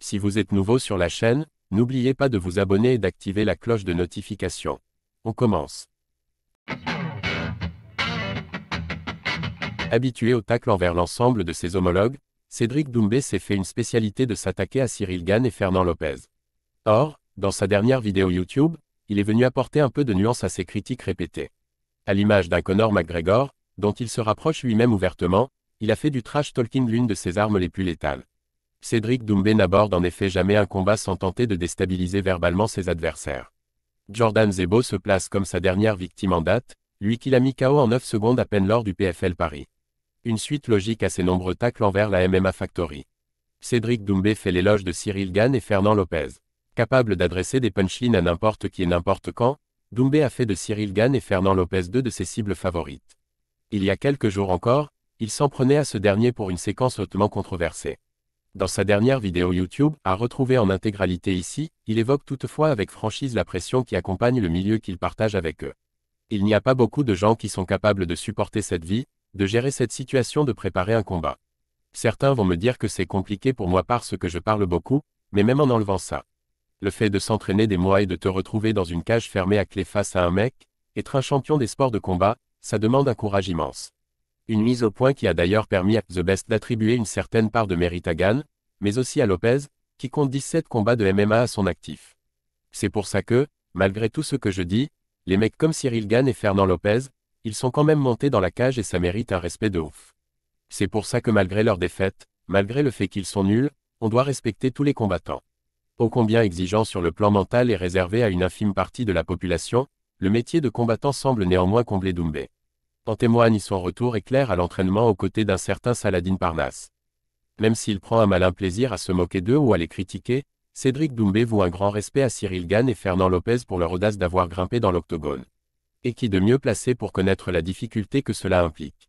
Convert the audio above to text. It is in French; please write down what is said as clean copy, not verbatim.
Si vous êtes nouveau sur la chaîne, n'oubliez pas de vous abonner et d'activer la cloche de notification. On commence. Habitué au tacle envers l'ensemble de ses homologues, Cédric Doumbé s'est fait une spécialité de s'attaquer à Cyril Gane et Fernand Lopez. Or, dans sa dernière vidéo YouTube, il est venu apporter un peu de nuance à ses critiques répétées. À l'image d'un Conor McGregor, dont il se rapproche lui-même ouvertement, il a fait du trash talking l'une de ses armes les plus létales. Cédric Doumbé n'aborde en effet jamais un combat sans tenter de déstabiliser verbalement ses adversaires. Jordan Zebo se place comme sa dernière victime en date, lui qu'il a mis KO en 9 secondes à peine lors du PFL Paris. Une suite logique à ses nombreux tacles envers la MMA Factory. Cédric Doumbé fait l'éloge de Cyril Gane et Fernand Lopez. Capable d'adresser des punchlines à n'importe qui et n'importe quand, Doumbé a fait de Cyril Gane et Fernand Lopez deux de ses cibles favorites. Il y a quelques jours encore, il s'en prenait à ce dernier pour une séquence hautement controversée. Dans sa dernière vidéo YouTube, à retrouver en intégralité ici, il évoque toutefois avec franchise la pression qui accompagne le milieu qu'il partage avec eux. Il n'y a pas beaucoup de gens qui sont capables de supporter cette vie, de gérer cette situation, de préparer un combat. Certains vont me dire que c'est compliqué pour moi parce que je parle beaucoup, mais même en enlevant ça. Le fait de s'entraîner des mois et de te retrouver dans une cage fermée à clé face à un mec, être un champion des sports de combat, ça demande un courage immense. Une mise au point qui a d'ailleurs permis à The Best d'attribuer une certaine part de mérite à Gane, mais aussi à Lopez, qui compte 17 combats de MMA à son actif. C'est pour ça que, malgré tout ce que je dis, les mecs comme Cyril Gane et Fernand Lopez, ils sont quand même montés dans la cage et ça mérite un respect de ouf. C'est pour ça que malgré leur défaite, malgré le fait qu'ils sont nuls, on doit respecter tous les combattants. Ô combien exigeant sur le plan mental et réservé à une infime partie de la population, le métier de combattant semble néanmoins combler Doumbé. En témoigne son retour éclair à l'entraînement aux côtés d'un certain Saladin Parnasse. Même s'il prend un malin plaisir à se moquer d'eux ou à les critiquer, Cédric Doumbé voue un grand respect à Cyril Gane et Fernand Lopez pour leur audace d'avoir grimpé dans l'octogone. Et qui de mieux placé pour connaître la difficulté que cela implique.